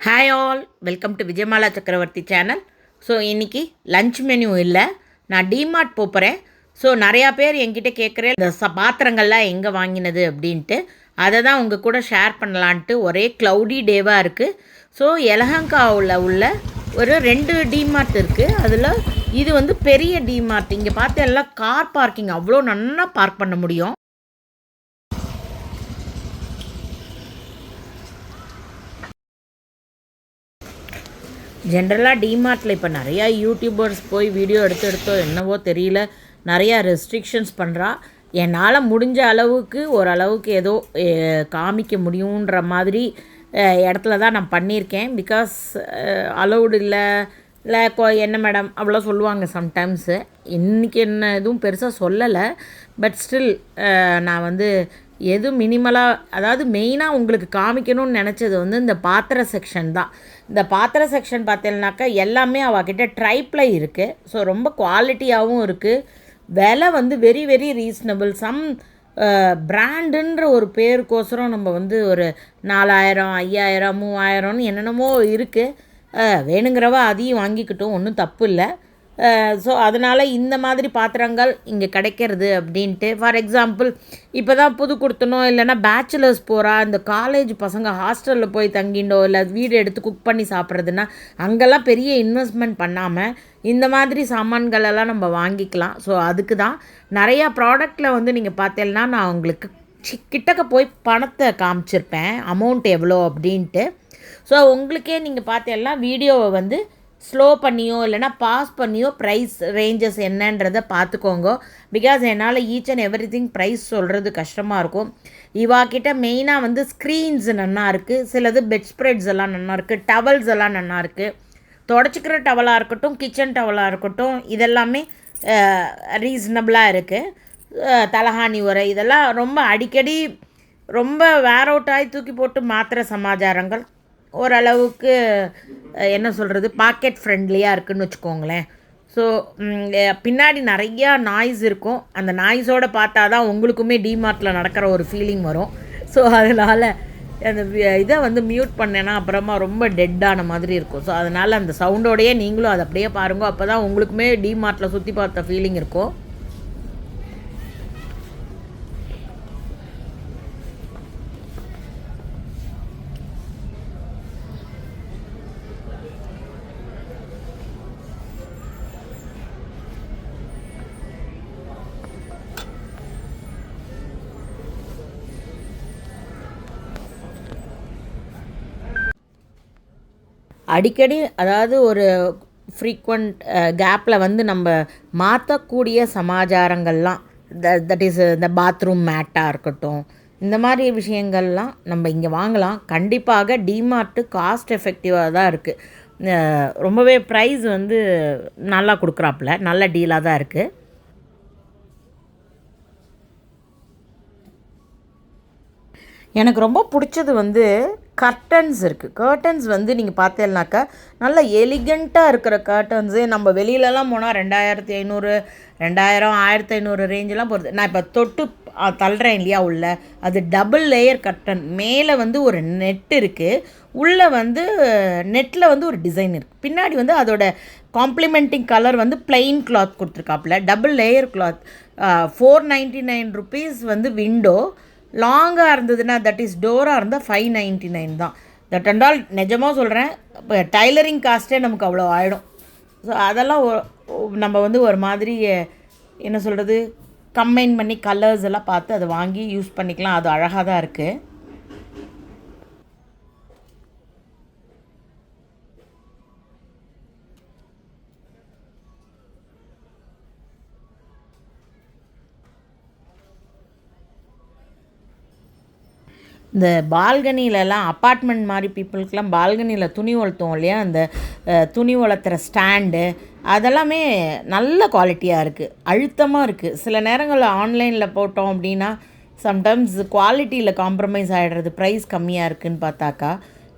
Hi all, welcome to Vijayamala சக்கரவர்த்தி channel. So இன்றைக்கி lunch menu இல்லை, நான் டிமார்ட் போகிறேன். ஸோ நிறையா பேர் என்கிட்ட கேட்குறேன் இந்த பாத்திரங்கள்லாம் எங்கே வாங்கினது அப்படின்ட்டு. அதை தான் உங்கள் கூட ஷேர் பண்ணலான்ட்டு. ஒரே க்ளவுடி டேவாக இருக்குது. ஸோ எலஹங்காவில் உள்ள ஒரு 2 டிமார்ட் இருக்குது. அதில் இது வந்து பெரிய டிமார்ட். இங்கே பார்த்து எல்லாம் கார் பார்க்கிங் அவ்வளோ நல்லா பார்க் பண்ண முடியும். ஜென்ரலாக டிமார்ட்டில் இப்போ நிறையா யூடியூபர்ஸ் போய் வீடியோ எடுத்தோ என்னவோ தெரியல, நிறையா ரெஸ்ட்ரிக்ஷன்ஸ் பண்ணுறா. என்னால் முடிஞ்ச அளவுக்கு ஓரளவுக்கு ஏதோ காமிக்க முடியுன்ற மாதிரி இடத்துல தான் நான் பண்ணியிருக்கேன். பிகாஸ் அலௌடு இல்லை என்ன மேடம் அவ்வளோ சொல்லுவாங்க சம்டைம்ஸு. இன்றைக்கி என்ன எதுவும் பெருசாக சொல்லலை. பட் ஸ்டில் நான் வந்து எது மினிமலாக, அதாவது மெயினாக உங்களுக்கு காமிக்கணும்னு நினச்சது வந்து இந்த பாத்திர செக்ஷன் தான். இந்த பாத்திர செக்ஷன் பார்த்தீங்கன்னாக்கா எல்லாமே அவகிட்ட ட்ரைப்பில் இருக்குது. ஸோ ரொம்ப குவாலிட்டியாகவும் இருக்குது. விலை வந்து வெரி வெரி ரீசனபிள். சம் பிராண்டுன்ற ஒரு பேருக்கோசரம் நம்ம வந்து ஒரு 4000, 5000, 3000ன்னு என்னென்னமோ இருக்குது. வேணுங்கிறவ அதையும் வாங்கிக்கிட்டோம், ஒன்றும் தப்பு இல்லை. ஸோ அதனால் இந்த மாதிரி பாத்திரங்கள் இங்கே கிடைக்கிறது அப்படின்ட்டு. ஃபார் எக்ஸாம்பிள் இப்போ தான் புது கொடுத்தனோ இல்லைனா பேச்சுலர்ஸ் போகிறா, இந்த காலேஜ் பசங்க ஹாஸ்டலில் போய் தங்கிண்டோ இல்லை வீடு எடுத்து குக் பண்ணி சாப்பிட்றதுன்னா அங்கெல்லாம் பெரிய இன்வெஸ்ட்மெண்ட் பண்ணாமல் இந்த மாதிரி சாமான்களெல்லாம் நம்ம வாங்கிக்கலாம். ஸோ அதுக்கு தான் நிறையா ப்ராடக்டில் வந்து நீங்கள் பார்த்தீங்கன்னா நான் உங்களுக்கு கிட்டக்க போய் பணத்தை காமிச்சிருப்பேன், அமௌண்ட் எவ்வளோ அப்படின்ட்டு. ஸோ உங்களுக்கே நீங்கள் பார்த்தீங்கன்னா வீடியோவை வந்து ஸ்லோ பண்ணியோ இல்லைனா பாஸ் பண்ணியோ ப்ரைஸ் ரேஞ்சஸ் என்னன்றதை பார்த்துக்கோங்க. பிகாஸ் என்னால் each and every thing price சொல்கிறது கஷ்டமாக இருக்கும். இவாக்கிட்ட மெயினாக வந்து ஸ்க்ரீன்ஸ் நல்லா இருக்குது, சிலது பெட் ஸ்ப்ரெட்ஸ் எல்லாம் நல்லா இருக்குது, டவல்ஸ் எல்லாம் நல்லா இருக்குது. தொடச்சிக்கிற டவலாக இருக்கட்டும், கிச்சன் டவலாக இருக்கட்டும், இதெல்லாமே ரீசனபிளாக இருக்குது. தலகாணி உரை இதெல்லாம் ரொம்ப அடிக்கடி ரொம்ப வேர் அவுட் ஆகி தூக்கி போட்டு மாத்திர சமாச்சாரங்கள் ஓரளவுக்கு என்ன சொல்கிறது பாக்கெட் ஃப்ரெண்ட்லியாக இருக்குதுன்னு வச்சுக்கோங்களேன். ஸோ பின்னாடி நிறையா நாய்ஸ் இருக்கும். அந்த நாய்ஸோடு பார்த்தா தான் உங்களுக்குமே டிமார்ட்டில் நடக்கிற ஒரு ஃபீலிங் வரும். ஸோ அதனால் அந்த இதை வந்து மியூட் பண்ணேன்னா அப்புறமா ரொம்ப டெட்டான மாதிரி இருக்கும். ஸோ அதனால் அந்த சவுண்டோடையே நீங்களும் அதை அப்படியே பாருங்க. அப்போ தான் உங்களுக்குமே டிமார்ட்டில் சுற்றி பார்த்த ஃபீலிங் இருக்கும். அடிக்கடி அதாவது ஒரு ஃப்ரீக்வெண்ட் கேப்பில் வந்து நம்ம மாற்றக்கூடிய சமாச்சாரங்கள்லாம் தட் இஸ் இந்த பாத்ரூம் மேட்டாக இருக்கட்டும், இந்த மாதிரி விஷயங்கள்லாம் நம்ம இங்கே வாங்கலாம். கண்டிப்பாக டிமார்ட்டு காஸ்ட் எஃபெக்டிவாக தான் இருக்குது. ரொம்பவே ப்ரைஸ் வந்து நல்லா கொடுக்குறாப்புல, நல்ல டீலாக தான் இருக்குது. எனக்கு ரொம்ப பிடிச்சது வந்து கர்டன்ஸ் இருக்குது. கர்டன்ஸ் வந்து நீங்கள் பார்த்தேன்னாக்கா நல்ல எலிகண்ட்டாக இருக்கிற கர்டன்ஸு. நம்ம வெளியிலலாம் போனால் 2500, 2000, 1500 ரேஞ்செலாம் போகிறது. நான் இப்போ தொட்டு தள்ளுறேன் இல்லையா உள்ள, அது டபுள் லேயர் கர்டன். மேலே வந்து ஒரு நெட் இருக்குது, உள்ளே வந்து நெட்டில் வந்து ஒரு டிசைன் இருக்குது. பின்னாடி வந்து அதோட காம்ப்ளிமெண்டிங் கலர் வந்து பிளெயின் கிளாத் கொடுத்துருக்காப்புல, டபுள் லேயர் கிளாத். 499 ருபீஸ் வந்து விண்டோ. லாங்காக இருந்ததுன்னா தட் இஸ் டோராக இருந்தால் 599 தான். தட் அண்ட் ஆல் நிஜமாக சொல்கிறேன், இப்போ டைலரிங் காஸ்ட்டே நமக்கு அவ்வளோ ஆகிடும். ஸோ அதெல்லாம் நம்ம வந்து ஒரு மாதிரி என்ன சொல்கிறது கம்பைன் பண்ணி கலர்ஸ் எல்லாம் பார்த்து அதை வாங்கி யூஸ் பண்ணிக்கலாம். அது அழகாக தான் இருக்குது. இந்த பால்கனிலலாம் அப்பார்ட்மெண்ட் மாதிரி பீப்புளுக்கெலாம் பால்கனியில் துணி உலர்த்துவோம் இல்லையா, அந்த துணி உலர்த்துற ஸ்டாண்டு அதெல்லாமே நல்ல குவாலிட்டியாக இருக்குது, அழுத்தமாக இருக்குது. சில நேரங்களில் ஆன்லைனில் போட்டோம் அப்படின்னா சம்டைம்ஸ் குவாலிட்டியில் காம்ப்ரமைஸ் ஆகிடுறது, ப்ரைஸ் கம்மியாக இருக்குதுன்னு பார்த்தாக்கா.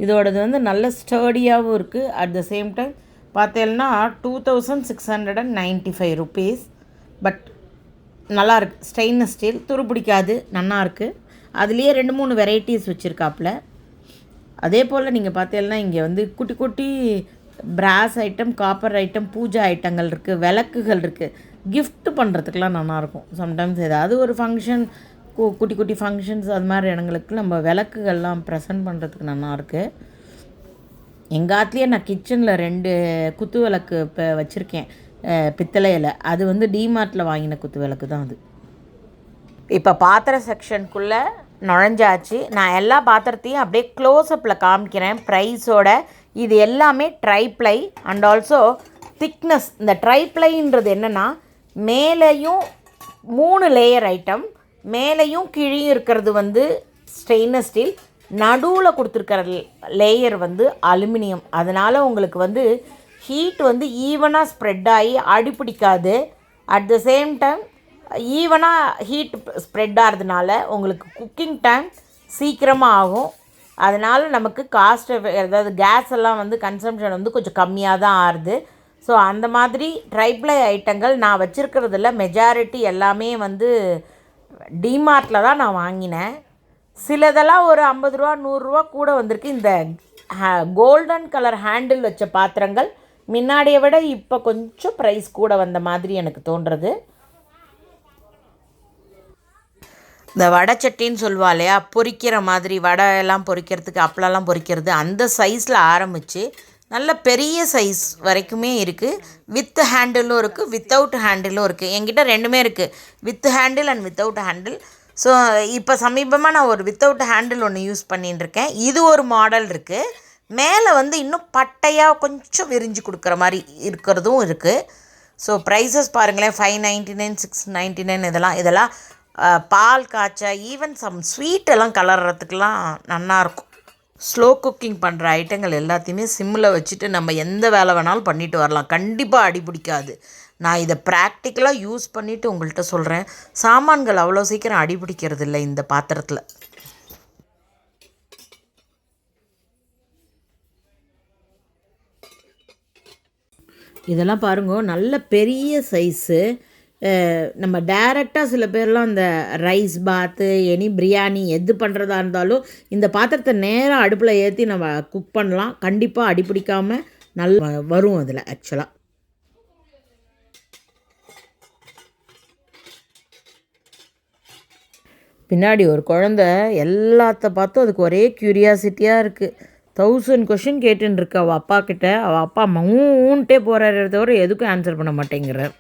இதோடது வந்து நல்ல ஸ்டர்டியாகவும் இருக்குது. அட் த சேம் டைம் பார்த்தேன்னா 2695 ருபீஸ். பட் நல்லாயிருக்கு, ஸ்டெயின்லெஸ் ஸ்டீல், துரு பிடிக்காது, நல்லாயிருக்கு. அதுலேயே 2-3 வெரைட்டிஸ் வச்சுருக்காப்புல. அதே போல் நீங்கள் பார்த்தீங்கன்னா இங்கே வந்து குட்டி குட்டி பிராஸ் ஐட்டம், காப்பர் ஐட்டம், பூஜா ஐட்டங்கள் இருக்குது, விளக்குகள் இருக்குது. கிஃப்ட் பண்ணுறதுக்கெலாம் நல்லாயிருக்கும். சம்டைம்ஸ் ஏதாவது ஒரு ஃபங்க்ஷன், குட்டி குட்டி ஃபங்க்ஷன்ஸ் அது மாதிரி இடங்களுக்கு நம்ம விளக்குகள்லாம் ப்ரெசென்ட் பண்ணுறதுக்கு நல்லாயிருக்கு. எங்கள் ஆத்துலேயே நான் கிச்சனில் 2 குத்து விளக்கு இப்போ வச்சுருக்கேன் பித்தளையில். அது வந்து டிமார்ட்டில் வாங்கின குத்து விளக்கு தான் அது. இப்போ பாத்திர செக்ஷனுக்குள்ளே நுழைஞ்சாச்சு. நான் எல்லா பாத்திரத்தையும் அப்படியே க்ளோஸ்அப்பில் காமிக்கிறேன் ப்ரைஸோட. இது எல்லாமே ட்ரைப்ளை அண்ட் ஆல்சோ திக்னஸ். இந்த ட்ரைப்ளைன்றது என்னென்னா மேலேயும் 3 லேயர் ஐட்டம், மேலேயும் கீழேயும் இருக்கிறது வந்து ஸ்டெயின்லெஸ் ஸ்டீல், நடுவில் கொடுத்துருக்கிற லேயர் வந்து அலுமினியம். அதனால் உங்களுக்கு வந்து ஹீட் வந்து ஈவனாக ஸ்ப்ரெட் ஆகி அடிப்பிடிக்காது. அட் த சேம் டைம் ஈவனாக ஹீட் ஸ்ப்ரெட் ஆகிறதுனால உங்களுக்கு குக்கிங் டைம் சீக்கிரமாக ஆகும். அதனால் நமக்கு காஸ்ட் அதாவது கேஸ் எல்லாம் வந்து கன்சம்ஷன் வந்து கொஞ்சம் கம்மியாக தான் ஆகுது. ஸோ அந்த மாதிரி ட்ரைப்ளை ஐட்டங்கள் நான் வச்சுருக்கிறதுல மெஜாரிட்டி எல்லாமே வந்து டிமார்ட்டில் தான் நான் வாங்கினேன். சிலதெல்லாம் ஒரு 50 ரூபா 100 ரூபா கூட வந்திருக்கு. இந்த கோல்டன் கலர் ஹேண்டில் வச்ச பாத்திரங்கள் முன்னாடியை விட இப்போ கொஞ்சம் ப்ரைஸ் கூட வந்த மாதிரி எனக்கு தோன்றுறது. இந்த வடை சட்டின்னு சொல்லுவா இல்லையா, பொரிக்கிற மாதிரி வடை எல்லாம் பொரிக்கிறதுக்கு, அப்பளம்லாம் பொரிக்கிறது, அந்த சைஸில் ஆரம்பித்து நல்ல பெரிய சைஸ் வரைக்குமே இருக்குது. வித் ஹேண்டிலும் இருக்குது, வித்தவுட் ஹேண்டிலும் இருக்குது. என்கிட்ட 2மே இருக்குது, with handle and without handle. So இப்போ சமீபமாக நான் ஒரு வித்தவுட் ஹேண்டில் ஒன்று யூஸ் பண்ணின்னு இருக்கேன். இது ஒரு மாடல் இருக்குது. மேலே வந்து இன்னும் பட்டையாக கொஞ்சம் விரிஞ்சு கொடுக்குற மாதிரி இருக்கிறதும் இருக்குது. ஸோ ப்ரைஸஸ் பாருங்களேன், 599, 699 இதெல்லாம் பால் காய்ச்ச, ஈவன் சம் ஸ்வீட்டெல்லாம் கலர்றதுக்கெலாம் நல்லாயிருக்கும். ஸ்லோ குக்கிங் பண்ணுற ஐட்டங்கள் எல்லாத்தையுமே சிம்மில் வச்சுட்டு நம்ம எந்த வேலை வேணாலும் பண்ணிட்டு வரலாம். கண்டிப்பாக அடிப்பிடிக்காது. நான் இதை ப்ராக்டிக்கலாக யூஸ் பண்ணிவிட்டு உங்கள்கிட்ட சொல்கிறேன். சாமான்கள் அவ்வளோ சீக்கிரம் அடிப்பிடிக்கிறது இல்லை இந்த பாத்திரத்தில். இதெல்லாம் பாருங்க, நல்ல பெரிய சைஸு. நம்ம டைரெக்டாக சில பேர்லாம் இந்த ரைஸ் பாத்து, எனி பிரியாணி எது பண்ணுறதா இருந்தாலும் இந்த பாத்திரத்தை நேராக அடுப்பில் ஏற்றி நம்ம குக் பண்ணலாம். கண்டிப்பாக அடிப்பிடிக்காமல் நல்லா வரும் அதில். ஆக்சுவலாக பின்னாடி ஒரு குழந்த எல்லாத்த பார்த்தும் அதுக்கு ஒரே க்யூரியாசிட்டியாக இருக்குது. 1000 கொஷின் கேட்டுன்னு இருக்கு அவள் அப்பா கிட்ட. அவள் அப்பா மூன்ட்டே போகிறாரு தவிர எதுக்கும் ஆன்சர் பண்ண மாட்டேங்கிறார்.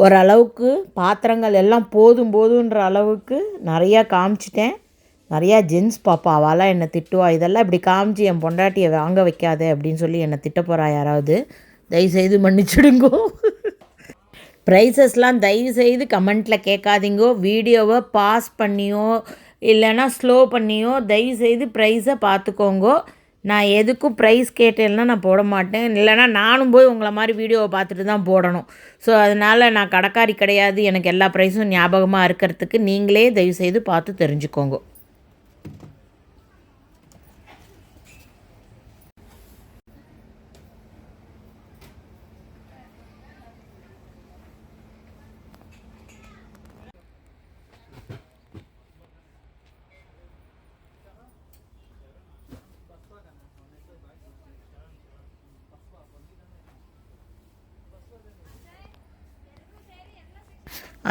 ஓரளவுக்கு பாத்திரங்கள் எல்லாம் போதுன்ற அளவுக்கு நிறையா காமிச்சிட்டேன். நிறையா ஜென்ஸ் பாப்பா அவளாம் என்னை திட்டுவா, இதெல்லாம் இப்படி காமிச்சு என் பொண்டாட்டியை வாங்க வைக்காத அப்படின்னு சொல்லி என்னை திட்ட போகிறா. யாராவது தயவுசெய்து மன்னிச்சுடுங்கோ. ப்ரைஸஸ்லாம் தயவுசெய்து கமெண்ட்டில் கேட்காதீங்கோ. வீடியோவை பாஸ் பண்ணியோ இல்லைன்னா ஸ்லோ பண்ணியோ தயவுசெய்து ப்ரைஸை பார்த்துக்கோங்கோ. நான் எதுக்கும் ப்ரைஸ் கேட்டேன்னா நான் போட மாட்டேன். இல்லைனா நானும் போய் உங்களை மாதிரி வீடியோவை பார்த்துட்டு தான் போடணும். ஸோ அதனால் நான் கடைக்காரி கிடையாது. எனக்கு எல்லா ப்ரைஸும் ஞாபகமாக இருக்கிறதுக்கு நீங்களே தயவுசெய்து பார்த்து தெரிஞ்சுக்கோங்க.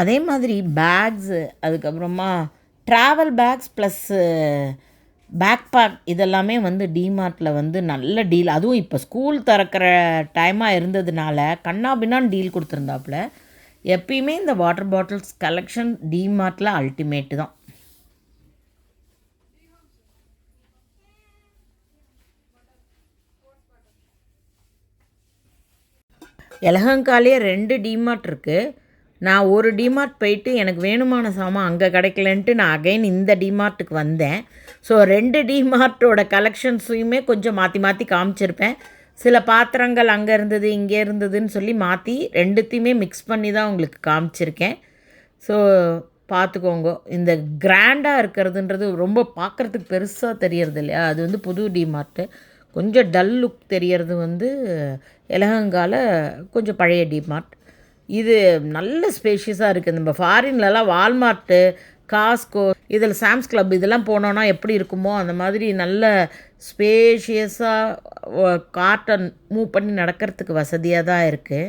அதே மாதிரி பேக்ஸு, அதுக்கப்புறமா travel bags plus backpack இதெல்லாமே வந்து டிமார்ட்டில் வந்து நல்ல டீல். அதுவும் இப்போ ஸ்கூல் திறக்கிற டைமாக இருந்ததுனால கண்ணாபின்னான்னு டீல் கொடுத்துருந்தாப்புல. எப்பயுமே இந்த வாட்டர் பாட்டில்ஸ் கலெக்ஷன் டிமார்ட்டில் அல்டிமேட்டு தான். எலகங்காலேயே 2 டிமார்ட் இருக்குது. நான் ஒரு டிமார்ட் போயிட்டு எனக்கு வேணுமான சாமான் அங்கே கிடைக்கலன்ட்டு நான் அகைன் இந்த டிமார்ட்டுக்கு வந்தேன். ஸோ 2 டிமார்ட்டோட கலெக்ஷன்ஸையுமே கொஞ்சம் மாற்றி மாற்றி காமிச்சிருப்பேன். சில பாத்திரங்கள் அங்கே இருந்தது இங்கே இருந்ததுன்னு சொல்லி மாற்றி 2த்தையுமே மிக்ஸ் பண்ணி தான் உங்களுக்கு காமிச்சிருக்கேன். ஸோ பார்த்துக்கோங்க. இந்த கிராண்டாக இருக்கிறதுன்றது ரொம்ப பார்க்குறதுக்கு பெருசாக தெரியறது இல்லையா, அது வந்து புது டிமார்ட்டு. கொஞ்சம் டல் லுக் தெரியறது வந்து எலஹங்கால கொஞ்சம் பழைய டிமார்ட். இது நல்ல ஸ்பேஷியஸாக இருக்குது. நம்ம ஃபாரின்லலாம் வால்மார்ட்டு, காஸ்கோ, இதில் சாம்ஸ் கிளப் இதெல்லாம் போனோன்னா எப்படி இருக்குமோ அந்த மாதிரி நல்ல ஸ்பேஷியஸாக கார்ட்டை மூவ் பண்ணி நடக்கிறதுக்கு வசதியாக தான் இருக்குது.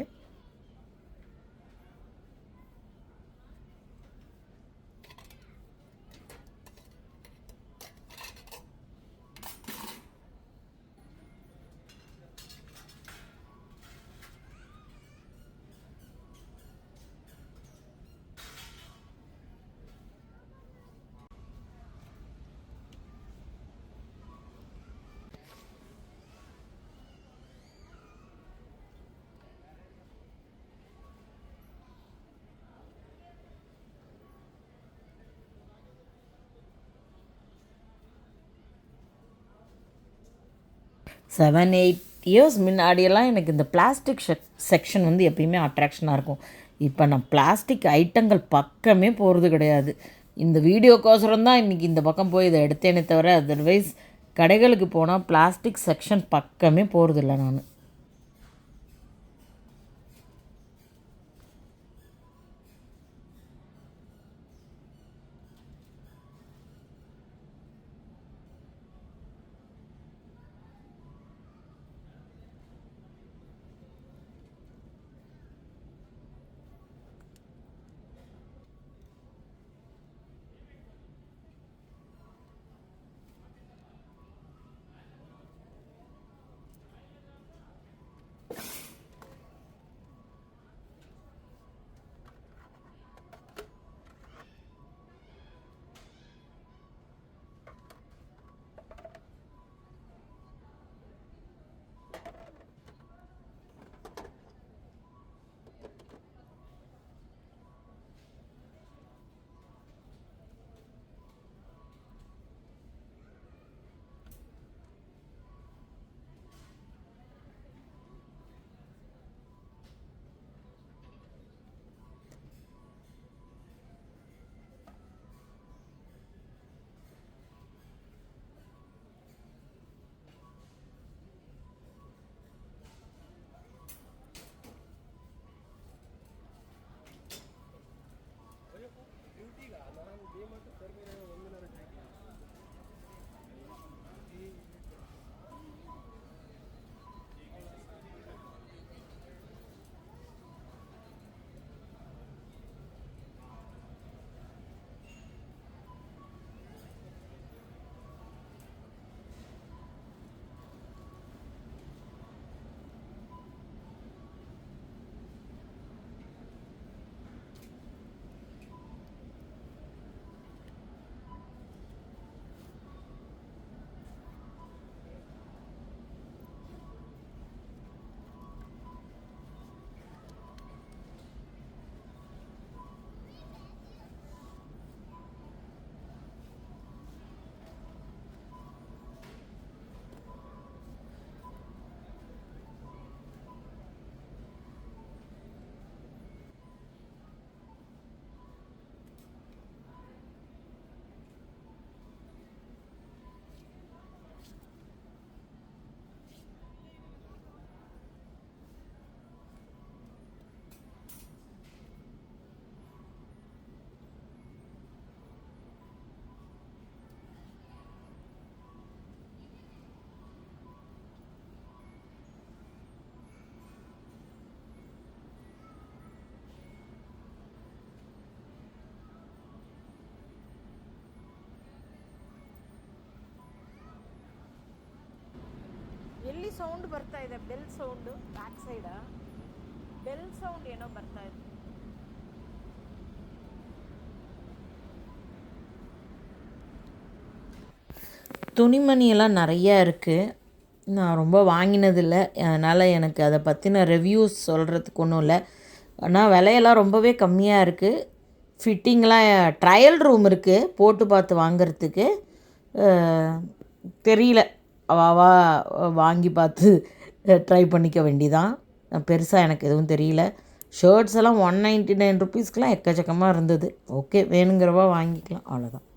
7-8 இயர்ஸ் முன்னாடியெல்லாம் எனக்கு இந்த பிளாஸ்டிக் செக்ஷன் வந்து எப்பயுமே அட்ராக்ஷனாக இருக்கும். இப்போ நான் பிளாஸ்டிக் ஐட்டங்கள் பக்கமே போகிறது கிடையாது. இந்த வீடியோக்கோசரம் தான் இன்றைக்கி இந்த பக்கம் போய் இதை எடுத்தேனே தவிர, அதர்வைஸ் கடைகளுக்கு போனால் பிளாஸ்டிக் செக்ஷன் பக்கமே போகிறதில்ல நான். ಎಲ್ಲಿ ಸೌಂಡ್ ಬರ್ತಾ ಇದೆ? Bell sound back side bell sound ಏನೋ ಬರ್ತಾ ಇದೆ. துணிமணியெல்லாம் நிறையா இருக்குது. நான் ரொம்ப வாங்கினதில்லை, அதனால் எனக்கு அதை பற்றின ரிவ்யூஸ் சொல்கிறதுக்கு ஒன்றும் இல்லை. ஆனால் விலையெல்லாம் ரொம்பவே கம்மியாக இருக்குது. ஃபிட்டிங்லாம் ட்ரையல் ரூம் இருக்குது, போட்டு பார்த்து வாங்கிறதுக்கு. தெரியல, அவாவா வாங்கி பார்த்து ட்ரை பண்ணிக்க வேண்டிதான். பெருசாக எனக்கு எதுவும் தெரியல. ஷர்ட்ஸ் எல்லாம் 199 ருபீஸ்க்கெலாம் எக்கச்சக்கமாக இருந்தது. ஓகே, வேணுங்கிறவா வாங்கிக்கலாம், அவ்வளோதான்.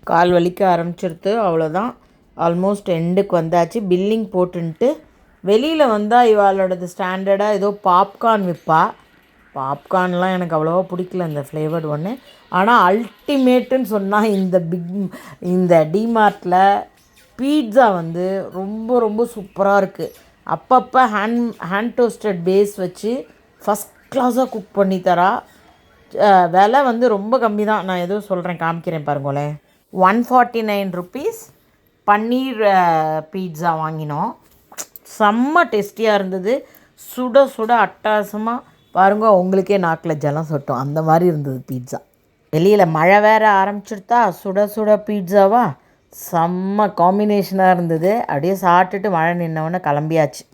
கால் வலிக்க ஆரம்பிச்சிருத்து, அவ்வளோதான். ஆல்மோஸ்ட் எண்டுக்கு வந்தாச்சு. பில்லிங் போட்டுன்ட்டு வெளியில் வந்தால் இவாளோடது ஸ்டாண்டர்டாக ஏதோ பாப்கார்ன் விற்பா. பாப்கார்ன்லாம் எனக்கு அவ்வளோவா பிடிக்கல இந்த ஃப்ளேவர்டு ஒன்று. ஆனால் அல்டிமேட்டுன்னு சொன்னால் இந்த டிமார்ட்டில் பீட்ஸா வந்து ரொம்ப ரொம்ப சூப்பராக இருக்குது. அப்பப்போ ஹேண்ட் டோஸ்டட் பேஸ் வச்சு ஃபஸ்ட் கிளாஸாக குக் பண்ணி தரா. விலை வந்து ரொம்ப கம்மி தான். நான் எதுவும் சொல்கிறேன், காமிக்கிறேன் பாருங்களேன். 149 ருபீஸ் பன்னீர் பீட்ஸா வாங்கினோம். செம்ம டேஸ்டியாக இருந்தது. சுட சுட அட்டகாசமாக பாருங்க, உங்களுக்கே நாக்கில் ஜலம் சொட்டும், அந்த மாதிரி இருந்தது பீட்ஸா. வெளியில் மழை வேறு ஆரம்பிச்சுடுத்தா, சுட சுட பீட்ஸாவா செம்ம காம்பினேஷனாக இருந்தது. அப்படியே சாப்பிட்டுட்டு மழை நின்னவொன்னே கிளம்பியாச்சு.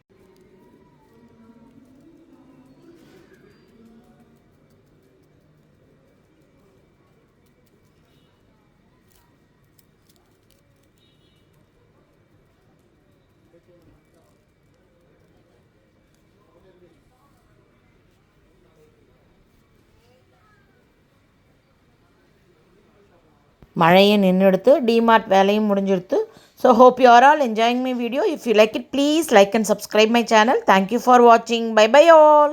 மழையும் நின்றுடுத்து, டிமார்ட் வேலையும் முடிஞ்சிடுத்து. So hope you are all enjoying my video. If you like it, please like and subscribe my channel. Thank you for watching. Bye bye all.